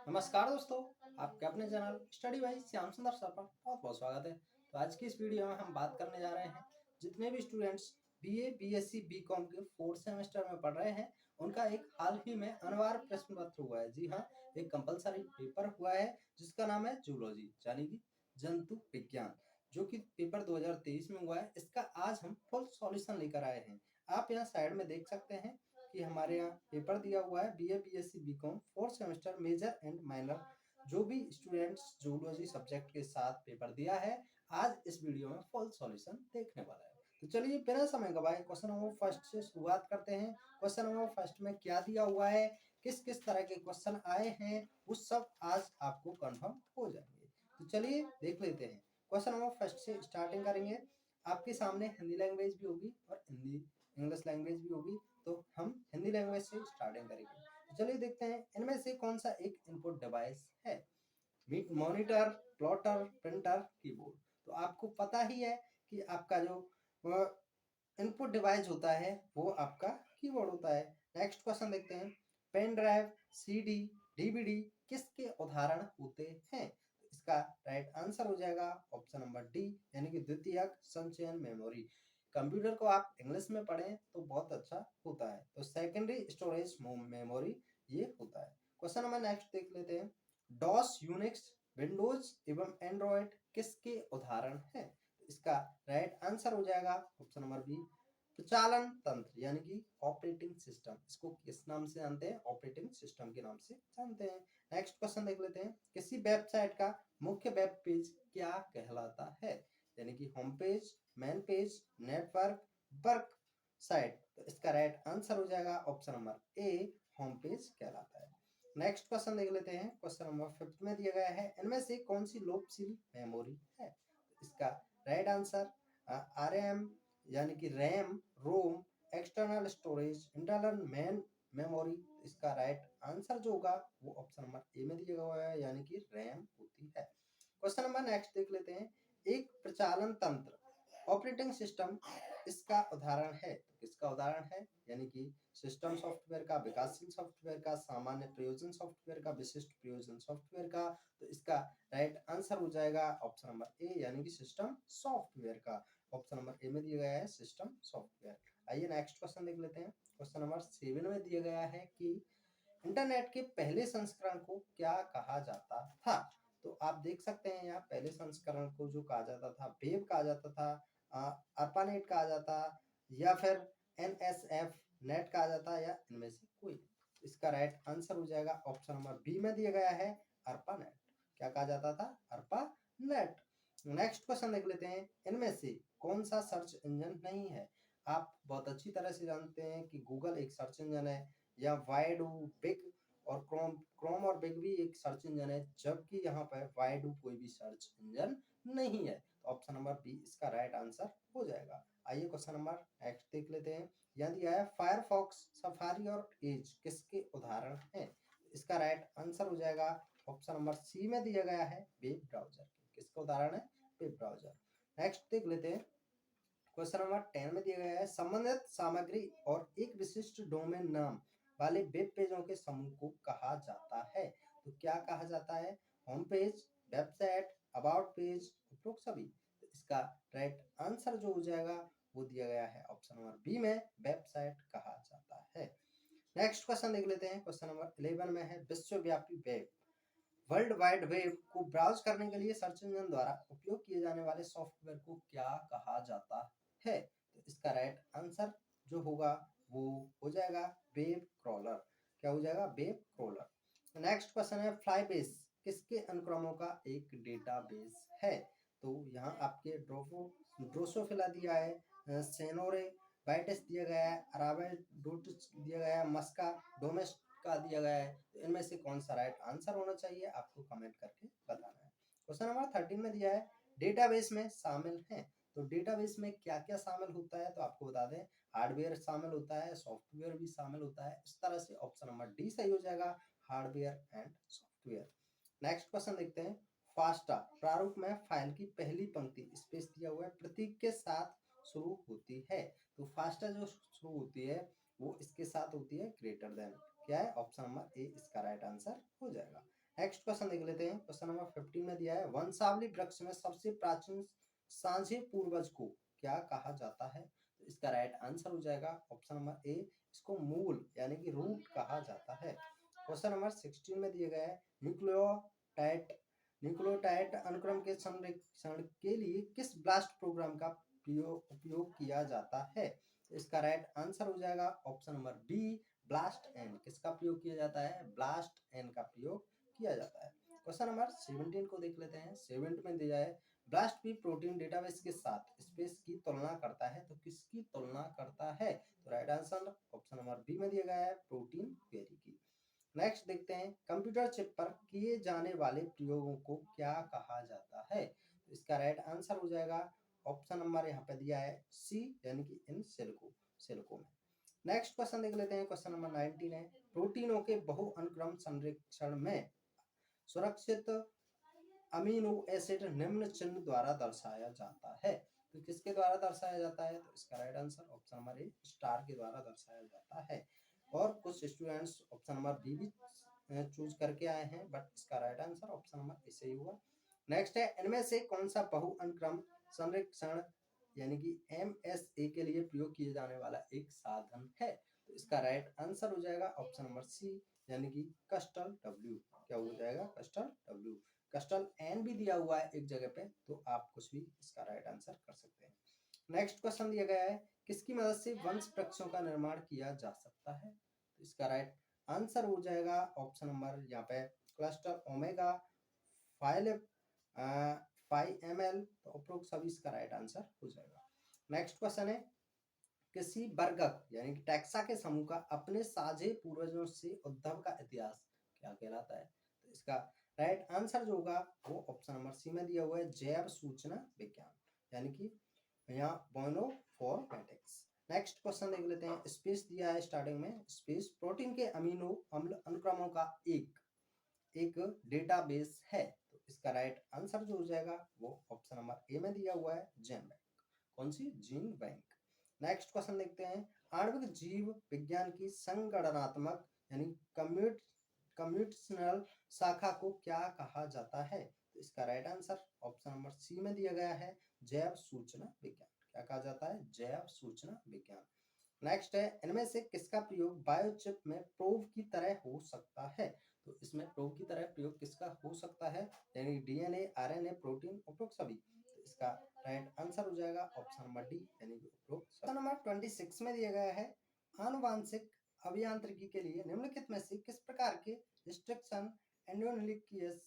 नमस्कार दोस्तों, आपके अपने चैनल स्टडी बाई श्याम सुंदर सर पर बहुत बहुत स्वागत है। तो आज की इस वीडियो में हम बात करने जा रहे हैं जितने भी स्टूडेंट्स बीए, बीएससी, बीकॉम के फोर्थ सेमेस्टर में पढ़ रहे हैं, उनका एक हाल ही में अनिवार्य प्रश्न पत्र हुआ है। जी हाँ, एक कंपलसरी पेपर हुआ है जिसका नाम है जूलॉजी यानी कि जंतु विज्ञान, जो कि पेपर 2023 में हुआ है। इसका आज हम फुल सॉल्यूशन लेकर आए हैं। आप यहाँ साइड में देख सकते हैं कि हमारे यहाँ पेपर दिया हुआ है BA, BSc, BCom fourth semester major and minor. जो भी स्टूडेंट्स जूलॉजी सब्जेक्ट के साथ पेपर दिया है, आज इस वीडियो में फुल सॉल्यूशन देखने वाला है। तो चलिए बिना समय गवाए क्वेश्चन नंबर फर्स्ट से शुरुआत करते हैं। क्वेश्चन नंबर फर्स्ट में क्या दिया हुआ है, किस किस तरह के क्वेश्चन आए हैं, वो सब आज आपको कंफर्म हो जाएंगे। तो चलिए देख लेते हैं। क्वेश्चन नंबर फर्स्ट से स्टार्टिंग करेंगे। आपके सामने हिंदी लैंग्वेज भी होगी और हिंदी इंग्लिश लैंग्वेज भी होगी, तो हम हिंदी लैंग्वेज से स्टार्टिंग करेंगे। तो चलिए देखते हैं इनमें से कौन सा एक इनपुट डिवाइस है। Monitor, plotter, printer, keyboard. तो आपको पता ही है कि आपका जो इनपुट डिवाइस होता है वो आपका कीबोर्ड होता है। नेक्स्ट क्वेश्चन देखते हैं। पेन ड्राइव, सीडी, डीवीडी किसके उदाहरण होते हैं? इसका राइट आंसर हो जाएगा ऑप्शन नंबर डी, यानी कि द्वितीयक संचयन मेमोरी। कंप्यूटर को आप इंग्लिश में पढ़ें तो बहुत अच्छा होता है, तो सेकेंडरी स्टोरेज मेमोरी ये होता है। क्वेश्चन नंबर नेक्स्ट देख लेते हैं। डॉस, यूनिक्स, विंडोज एवं एंड्रॉयड किसके उदाहरण हैं? इसका राइट आंसर हो जाएगा ऑप्शन नंबर बी, प्रचालन तंत्र यानी कि ऑपरेटिंग सिस्टम। इसको किस नाम से जानते हैं? ऑपरेटिंग सिस्टम के नाम से जानते हैं। नेक्स्ट क्वेश्चन देख लेते हैं। किसी वेबसाइट का मुख्य वेब पेज क्या कहलाता है? यानी कि home page, main page, network, work site. तो इसका राइट आंसर हो जाएगा ऑप्शन नंबर ए, होम पेज कहलाता है। नेक्स्ट क्वेश्चन देख लेते हैं। क्वेश्चन नंबर फिफ्थ में दिया गया है, इनमें से कौन सी लोकप्रिय मेमोरी है? इसका राइट आंसर आरएम यानी कि RAM, ROM, external storage, internal main memory. इसका राइट आंसर जो होगा वो ऑप्शन नंबर ए में दिया हुआ है, यानी कि रैम होती है। क्वेश्चन नंबर नेक्स्ट देख लेते हैं। एक प्रचालन तंत्र ऑपरेटिंग सिस्टम इसका उदाहरण है, तो किसका उदाहरण है? यानी कि सिस्टम सॉफ्टवेयर का, विकासशील सॉफ्टवेयर का, सामान्य प्रयोजन सॉफ्टवेयर का, विशिष्ट प्रयोजन सॉफ्टवेयर का। तो इसका राइट आंसर हो जाएगा ऑप्शन नंबर ए, यानी कि सिस्टम सॉफ्टवेयर का। ऑप्शन नंबर ए में दिया गया है सिस्टम सॉफ्टवेयर। आइए नेक्स्ट क्वेश्चन देख लेते हैं। क्वेश्चन नंबर 7 में दिया गया है कि इंटरनेट के पहले संस्करण को क्या कहा जाता था? तो आप देख सकते हैं यहाँ पहले संस्करण को जो कहा जाता था, वेब कहा जाता था, अर्पानेट कहा जाता, या फिर एनएसएफ नेट कहा जाता, या इनमें से कोई। इसका राइट आंसर हो जाएगा ऑप्शन नंबर बी में दिया गया है अर्पानेट। क्या कहा जाता था? अर्पानेट। नेक्स्ट क्वेश्चन देख लेते हैं। इनमें से कौन सा सर्च इंजन नहीं है? आप बहुत अच्छी तरह से जानते हैं कि गूगल एक सर्च इंजन है, या वाइडू, बिग और क्रोम और बिग भी एक सर्च इंजन है, जबकि यहाँ पर वाइडू कोई भी सर्च इंजन नहीं है। तो ऑप्शन नंबर बी इसका राइट आंसर हो जाएगा। आइए क्वेश्चन नंबर नेक्स्ट देख लेते हैं। यहाँ दिया है फायरफॉक्स, सफारी और एज किसके उदाहरण हैं? इसका राइट आंसर हो जाएगा ऑप्शन नंबर सी में दिया गया है वेब ब्राउजर। किसका उदाहरण है? Web browser. नेक्स्ट देख लेते हैं। क्वेश्चन नंबर 10 में दिया गया है, संबंधित सामग्री और एक विशिष्ट डोमेन नाम वाले वेब पेजों के समूह को कहा जाता है। तो क्या कहा जाता है? Home page, website, about page, उपरोक्त सभी। तो इसका राइट आंसर जो हो जाएगा वो दिया गया है ऑप्शन नंबर बी में, वेबसाइट कहा जाता है। नेक्स्ट क्वेश्चन देख लेते हैं। क्वेश्चन नंबर 11 में है, विश्वव्यापी वेब, वर्ल्ड वाइड वेब को ब्राउज करने के लिए सर्च इंजन द्वारा उपयोग किए जाने वाले सॉफ्टवेयर को क्या कहा जाता है? तो इसका राइट आंसर जो होगा वो हो जाएगा वेब क्रॉलर। क्या हो जाएगा? Web crawler. नेक्स्ट क्वेश्चन है, फ्लाईबेस किसके अनुक्रमों का एक डेटाबेस है? तो यहाँ आपके ड्रोसोफिला दिया है, सेनोरे बाइटस दिया गया है, अराबिडोसिस दिया गया है, मस्का डोमेस्ट का दिया गया है। तो इनमें से कौन सा राइट आंसर होना चाहिए आपको कमेंट करके बताना है। क्वेश्चन नंबर 13 में दिया है, डेटाबेस में शामिल हैं। तो डेटाबेस में क्या क्या शामिल होता है? तो आपको बता दें, हार्डवेयर शामिल होता है, सॉफ्टवेयर भी शामिल होता है। इस तरह से ऑप्शन नंबर डी सही हो जाएगा, hardware and software. Next question देखते हैं। फास्टा प्रारूप में फाइल की पहली पंक्ति स्पेस दिया हुआ है, प्रतीक के साथ शुरू होती है। तो फास्टा जो शुरू होती है वो इसके साथ होती है ग्रेटर देन। क्या है? ऑप्शन नंबर ए इसका राइट आंसर हो जाएगा। नेक्स्ट क्वेश्चन देख लेते हैं। क्वेश्चन नंबर 15 में दिया है वंशावली वृक्ष में सबसे प्राचीन साझे पूर्वज को क्या कहा जाता है? तो इसका राइट आंसर हो जाएगा ऑप्शन नंबर ए, इसको मूल यानी कि रूट कहा जाता है। क्वेश्चन नंबर 16 में दिया गया है न्यूक्लियोटाइड अनुक्रम के संरक्षण के लिए किस ब्लास्ट प्रोग्राम का उपयोग किया जाता है? तो इसका राइट आंसर हो जाएगा option number B, blast N. किसका प्रयोग किया जाता है? ब्लास्ट एन का प्रयोग किया जाता है। क्वेश्चन नंबर 17 को देख लेते हैं। 17 में दिया है ब्लास्ट भी प्रोटीन डेटाबेस के साथ स्पेस की तुलना करता है, तो किसकी तुलना करता है? तो right answer option number B में दिया गया है, प्रोटीन क्वेरी की। नेक्स्ट देखते हैं कंप्यूटर चिप पर किए जाने वाले प्रयोगों को क्या कहा जाता है? तो इसका राइट आंसर हो जाएगा ऑप्शन नंबर यहाँ पे दिया है सी, यानी कि इन सेल्को में। नेक्स्ट क्वेश्चन देख लेते हैं। क्वेश्चन नंबर 19 है प्रोटीनों के बहुअनुक्रम संरक्षण में सुरक्षित अमीनो एसिड निम्न चिन्ह द्वारा दर्शाया जाता है। तो किसके द्वारा दर्शाया जाता है? तो इसका राइट आंसर ऑप्शन नंबर ए, स्टार के द्वारा दर्शाया जाता है। और कुछ स्टूडेंट्स ऑप्शन नंबर बी भी चूज करके आए हैं, बट इसका राइट आंसर ऑप्शन नंबर ए सही हुआ। नेक्स्ट है इनमें से कौन सा बहुअनुक्रम संरक्षण यानी कि MSA के लिए प्रयोग किए जाने वाला एक साधन है? तो इसका राइट आंसर हो जाएगा ऑप्शन नंबर सी, यानी कि कस्टल W। क्या हो जाएगा? कस्टल W। कस्टल एन भी दिया हुआ है एक जगह पे, तो आप कुछ भी इसका राइट आंसर कर सकते हैं। नेक्स्ट क्वेश्चन दिया गया है किसकी मदद से वंश वृक्षों का निर्माण किया जा सकता है? तो इसका राइट आंसर हो जाएगा ऑप्शन नंबर यहाँ पे क्लस्टर ओमेगा 5ml, तो उपरोक्त सभी इसका राइट आंसर हो जाएगा। नेक्स्ट क्वेश्चन है किसी वर्गक यानी कि टैक्सा के समूह का अपने साझे पूर्वजों से उद्भव का इतिहास क्या कहलाता है? तो इसका राइट आंसर जो होगा वो ऑप्शन नंबर सी में दिया हुआ है, जैव सूचना विज्ञान, यानी कि यहाँ बायोइनफॉर्मेटिक्स। नेक्स्ट क्वेश्चन देख लेते हैं। स्पेस दिया है स्टार्टिंग में, स्पेस प्रोटीन के अमीनो अम्ल अनुक्रमों का एक डेटाबेस है, तो इसका राइट आंसर जो हो जाएगा वो ऑप्शन नंबर ए में दिया हुआ है, जीन बैंक। कौन सी? Gene bank. नेक्स्ट क्वेश्चन देखते हैं आणविक जीव विज्ञान की संगणनात्मक यानी कम्प्यूटेशनल शाखा को क्या कहा जाता है? तो इसका right answer option number C में दिया गया है, जैव सूचना विज्ञान। क्या कहा जाता है? जैव सूचना विज्ञान। नेक्स्ट है इनमें से किसका प्रयोग बायोचिप में प्रोब की तरह हो सकता है? तो इसमें प्रोब की तरह प्रयोग किसका हो सकता है? यानी DNA, RNA, प्रोटीन, उपरोक्त सभी। तो इसका राइट आंसर हो जाएगा ऑप्शन नंबर डी, यानी कि उपरोक्त सभी। नंबर 26 में दिया गया है आनुवांशिक अभियांत्रिकी के लिए निम्नलिखित में से किस प्रकार के रिस्ट्रिक्शन एंडोन्यूक्लियस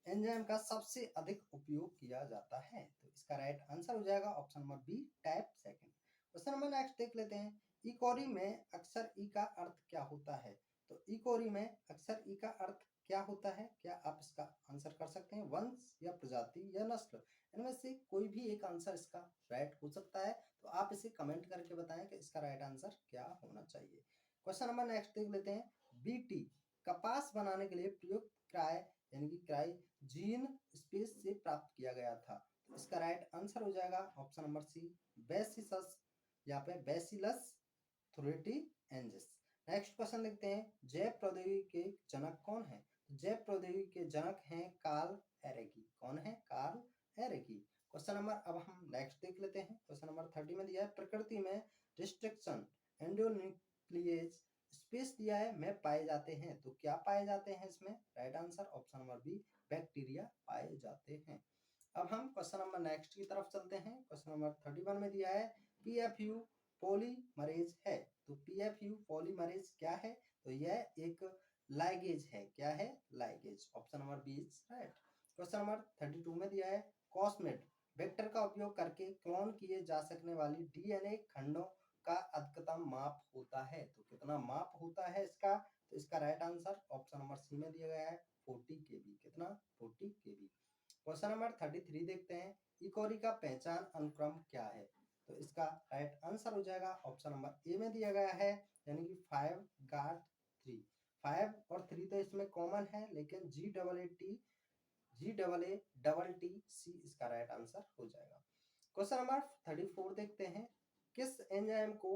एंजाइम का सबसे अधिक उपयोग किया जाता है? तो इसका राइट आंसर हो जाएगा option number B, type second. Question number next देख लेते हैं इकोरी में अक्षर ई का अर्थ क्या होता है? तो इकोरी में अक्षर ई का अर्थ क्या होता है? क्या आप इसका आंसर कर सकते हैं? वंश या प्रजाति या नस्ल, इनमें से कोई भी एक आंसर इसका राइट हो सकता है, तो आप इसे कमेंट करके बताएं कि इसका राइट आंसर क्या होना चाहिए। क्वेश्चन नंबर नेक्स्ट देख लेते हैं बीटी कपास बनाने के लिए प्रयुक्त क्राई यानी कि क्राई जीन स्पेस से प्राप्त किया गया था, तो इसका राइट आंसर हो जाएगा ऑप्शन नंबर सी, बेसिसस, यहाँ पे बेसिलस थ्रेटिएंसिस। नेक्स्ट क्वेश्चन देखते हैं जैव प्रौद्योगिकी के जनक कौन है? जैव प्रौद्योगिकी के जनक हैं कार्ल एरेकी। कौन है? Karl Ereky. क्वेश्चन नंबर अब हम नेक्स्ट देख लेते हैं। क्वेश्चन नंबर 30 में दिया है प्रकृति में रिस्ट्रिक्शन एंडोन्यूक्लियस स्पेस दिया है में पाए जाते हैं, तो क्या पाए जाते हैं इसमें? Right answer option number B, bacteria पाए जाते हैं। अब हम क्वेश्चन नंबर नेक्स्ट की तरफ चलते हैं। क्वेश्चन नंबर 31 में दिया है PFU पॉलीमरेज है, तो PFU पॉलीमरेज क्या है? तो यह एक लाइगेज है। क्या है? Ligase. Option number B is right. Question number 32 में दिया है कॉस्मेट वेक्टर का उपयोग करके क्लोन किए जा सकने वाली DNA खंडों का अधिकतम माप होता है, तो कितना माप होता है इसका? तो इसका right answer option number C में दिया गया है, 40 KB। कितना? 40 KB। क्वेश्चन नंबर 33 देखते हैं इकोरी का पहचान अनुक्रम क्या है? तो इसका राइट आंसर हो जाएगा ऑप्शन नंबर ए में दिया गया है, यानी कि 5 गाट 3। 5 और 3 तो इसमें कॉमन है, लेकिन GAATC इसका राइट आंसर हो जाएगा। क्वेश्चन नंबर 34 देखते हैं किस एंजाइम को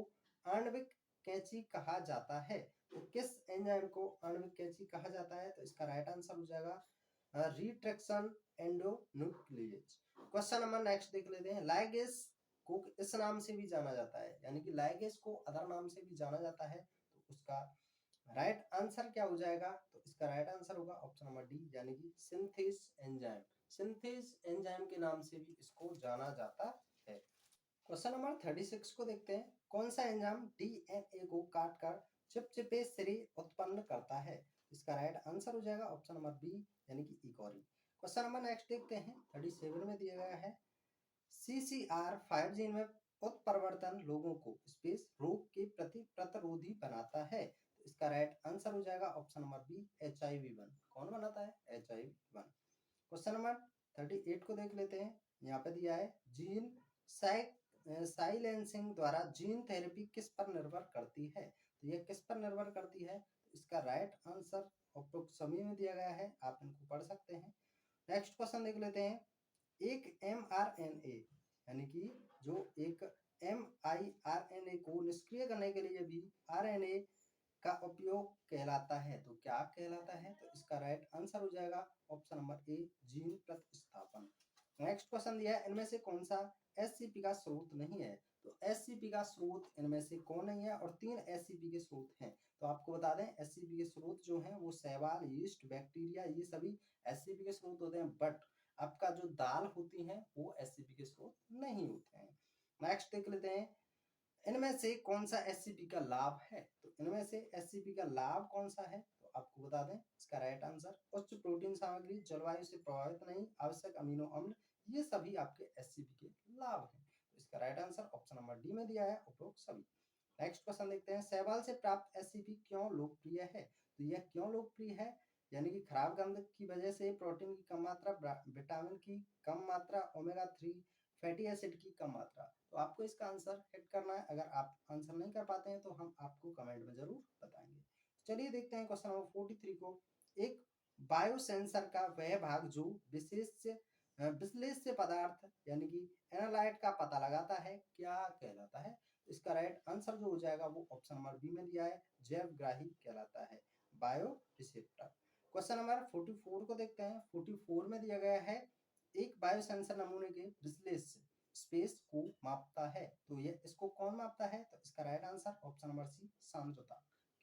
आणविक कैंची कहा जाता है? तो किस एंजाइम को आणविक कैंची कहा जाता है? तो इसका राइट आंसर हो जाएगा retraction endonuclease. Question number next देख लेते हैं। लाइगेज को इस नाम से भी जाना जाता है, यानी कि लाइगेज को अदर नाम से भी जाना जाता है, तो उसका राइट आंसर क्या हो जाएगा? तो इसका राइट आंसर होगा ऑप्शन नंबर डी, यानी कि सिंथेस एंजाइम। सिंथेस एंजाइम के नाम से भी इसको जाना जाता है। क्वेश्चन नंबर 36 को देखते हैं। कौन सा एंजाइम डीएनए को काटकर चिपचिपे सिरे उत्पन्न करता है? इसका राइट आंसर हो जाएगा ऑप्शन नंबर बी, यानी कि इकोरी। क्वेश्चन नंबर नेक्स्ट देखते हैं। 37 में दिया गया है CCR5 जीन में उत्परिवर्तन लोगों को स्पेस रोग के प्रति प्रतिरोधी बनाता है। तो इसका राइट आंसर हो जाएगा ऑप्शन नंबर बी, HIV1। कौन बनाता है? HIV1। क्वेश्चन नंबर 38 को देख लेते हैं। यहाँ पे दिया है जीन साइलेंसिंग द्वारा जीन थेरेपी किस पर निर्भर करती है? तो यह किस पर निर्भर करती है? तो इसका राइट आंसर उपरोक्त सभी में दिया गया है, आप इनको पढ़ सकते हैं। नेक्स्ट क्वेश्चन देख लेते हैं। एक mRNA यानी कि जो एक miRNA को निष्क्रिय करने के लिए भी RNA का उपयोग कहलाता है, तो क्या कहलाता है? तो इसका राइट आंसर हो जाएगा ऑप्शन नंबर ए, जीन प्रतिस्थापन। नेक्स्ट क्वेश्चन दिया है। इनमें से कौन सा SCP का स्रोत नहीं है? तो SCP का स्रोत इनमें से कौन नहीं है? और 3 SCP के स्रोत हैं। तो आपको बता दें SCP के स्रोत जो हैं वो शैवाल, यीस्ट, बैक्टीरिया, ये सभी SCP के स्रोत होते हैं, बट आपका जो दाल होती है वो SCP के स्रोत नहीं होते हैं। नेक्स्ट देख लेते हैं। इनमें से कौन सा SCP का लाभ है? तो इनमें से SCP का लाभ कौन सा है? तो आपको बता दें इसका राइट आंसर उच्च प्रोटीन सामग्री, जलवायु से प्रभावित नहीं, आवश्यक अमीनो अम्ल, ये सभी आपके SCP के लाभ हैं। तो इसका right answer option number D में दिया है, उपरोक्त सभी। नेक्स्ट क्वेश्चन देखते हैं। शैवाल से प्राप्त SCP क्यों लोकप्रिय है? तो यह क्यों लोकप्रिय है? यानी कि खराब गंध की वजह से, प्रोटीन की कम मात्रा, विटामिन की कम मात्रा, ओमेगा 3 फैटी एसिड की कम मात्रा। तो आपको इसका आंसर हिट करना है। अगर आप आंसर नहीं कर पाते हैं तो हम आपको कमेंट में जरूर बताएंगे। चलिए देखते हैं क्वेश्चन नंबर 43 को। एक बायोसेंसर का वह भाग जो विश्लेष्य पदार्थ यानी कि एनालाइट का पता लगाता है, क्या कहलाता है? इसका राइट आंसर जो हो जाएगा वो ऑप्शन नंबर बी में दिया है, जैवग्राही कहलाता है, बायो रिसेप्टर। क्वेश्चन नंबर 44 को देखते हैं। 44 में दिया गया है एक बायोसेंसर नमूने के विश्लेष्य स्पेस को मापता है, तो ये इसको कौन मापता है? तो इसका right answer option number C, सांद्रता।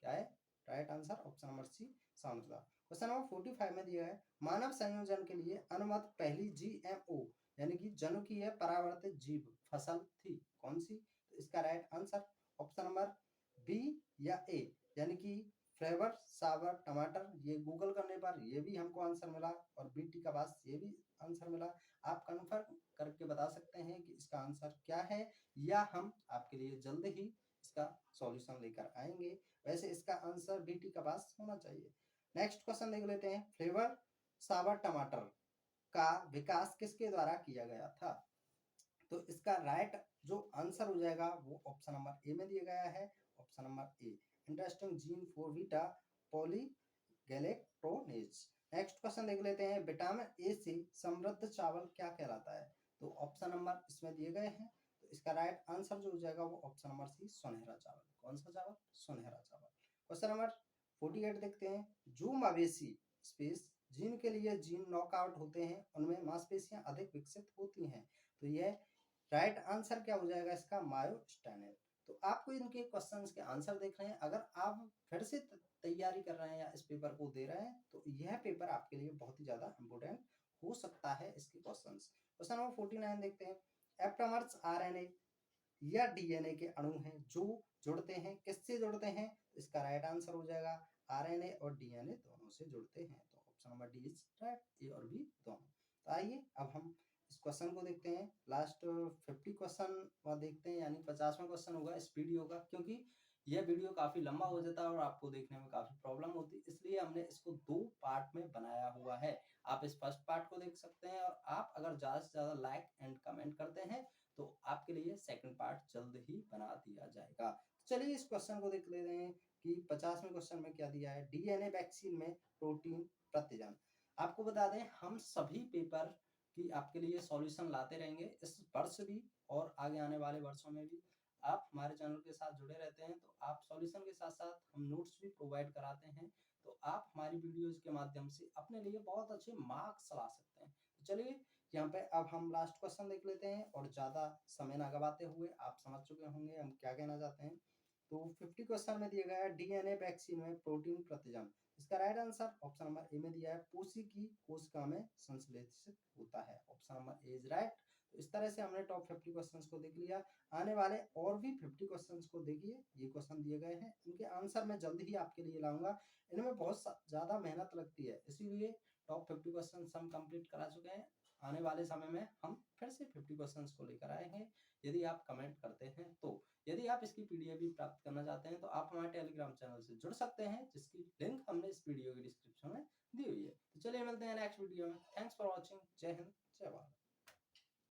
क्या है right answer? Option number C, सांद्रता। क्वेश्चन नंबर 45 में दिया है मानव संयोजन के लिए अनुमत पहली GMO यानी कि जनुकीय परावर्तित जीव फसल थी, कौन सी? तो इसका right answer option number B या ए, यानी कि फ्लेवर सावर टमाटर। ये गूगल करने पर ये भी हमको आंसर मिला, और बीटी का बास ये भी आंसर मिला। आप कंफर्म करके बता सकते हैं कि इसका आंसर क्या है, या हम आपके लिए जल्द ही इसका सॉल्यूशन लेकर आएंगे। वैसे इसका आंसर बीटी का बास होना चाहिए। नेक्स्ट क्वेश्चन देख लेते हैं। फ्लेवर सावर टमाटर का विकास किसके द्वारा किया गया था? तो इसका राइट जो आंसर हो जाएगा वो ऑप्शन नंबर ए में दिया गया है, option number A, interesting gene for beta polygalacturonase. Next question देख लेते हैं। विटामिन ए से समृद्ध चावल क्या कहलाता है? तो ऑप्शन नंबर इसमें दिए गए हैं, तो इसका राइट आंसर जो हो जाएगा वो ऑप्शन नंबर सी, सुनहरा चावल। कौन सा चावल? सुनहरा चावल। क्वेश्चन नंबर 48 देखते हैं। जो मवेशी स्पेस जीन के लिए जीन नॉकआउट होते हैं उनमें मांसपेशियां अधिक विकसित होती हैं, तो यह राइट आंसर क्या हो जाएगा इसका? मायोस्टेनिन। तो आपको इनके क्वेश्चंस के आंसर देख रहे हैं। अगर आप फिर से तैयारी कर रहे हैं या इस पेपर को दे रहे हैं तो यह पेपर आपके लिए बहुत ही ज्यादा इंपोर्टेंट हो सकता है। इसके क्वेश्चंस, क्वेश्चन नंबर 49 देखते हैं। एप्टामर्स RNA या DNA के अणु हैं जो जुड़ते हैं, किससे जुड़ते हैं? इसका राइट आंसर हो जाएगा RNA और DNA दोनों से जुड़ते हैं, तो option number D is right, A और बी दोनों। तो आइए अब हम इस क्वेश्चन को देखते हैं। लास्ट 50 क्वेश्चन देखते हैं, यानी 50वां क्वेश्चन होगा इस वीडियो का। क्योंकि यह वीडियो काफी लंबा हो जाता है और आपको देखने में काफी प्रॉब्लम होती है, इसलिए हमने इसको 2 पार्ट में बनाया हुआ है। आप इस फर्स्ट पार्ट को देख सकते हैं, और आप अगर ज्यादा से ज्यादा लाइक एंड कमेंट करते हैं तो आपके लिए सेकंड पार्ट जल्द ही बना दिया जाएगा। चलिए इस क्वेश्चन को देख लेते हैं कि 50वें क्वेश्चन में क्या दिया है। DNA वैक्सीन में प्रोटीन प्रतिजन। आपको बता दें हम सभी पेपर की आपके लिए सॉल्यूशन लाते रहेंगे, इस वर्ष भी और आगे आने वाले वर्षों में भी। आप हमारे चैनल के साथ जुड़े रहते हैं तो आप सॉल्यूशन के साथ साथ हम नोट्स भी प्रोवाइड कराते हैं, तो आप हमारी वीडियोज के माध्यम से अपने लिए बहुत अच्छे मार्क्स ला सकते हैं। तो चलिए यहाँ पे अब हम लास्ट क्वेश्चन देख लेते हैं और ज़्यादा समय ना गवाते हुए आप समझ चुके होंगे हम क्या कहना चाहते हैं। तो 50 क्वेश्चन में दिया गया है डीएनए वैक्सीन में प्रोटीन प्रतिजन। इसका राइट आंसर ऑप्शन नंबर ए में दिया है पूसी की कोशिका में संश्लेषित होता है। Option number A is right. तो इस तरह से हमने टॉप 50 क्वेश्चंस को देख लिया। आने वाले और भी 50 क्वेश्चंस को देखिए, ये क्वेश्चन दिए गए हैं, इनके आंसर मैं जल्दी ही आपके लिए लाऊंगा। इनमें बहुत ज़्यादा मेहनत लगती है, इसीलिए टॉप 50 क्वेश्चंस हम कंप्लीट करा चुके हैं। आने वाले समय में हम फिर से 50 क्वेश्चंस को लेकर आएंगे यदि आप कमेंट करते हैं तो। यदि आप इसकी पीडीएफ भी प्राप्त करना चाहते हैं तो आप हमारे टेलीग्राम चैनल से जुड़ सकते हैं, जिसकी लिंक हमने इस वीडियो की डिस्क्रिप्शन में दी हुई है। तो चलिए मिलते हैं नेक्स्ट वीडियो में। Thanks for watching. जय हिंद, जय भारत।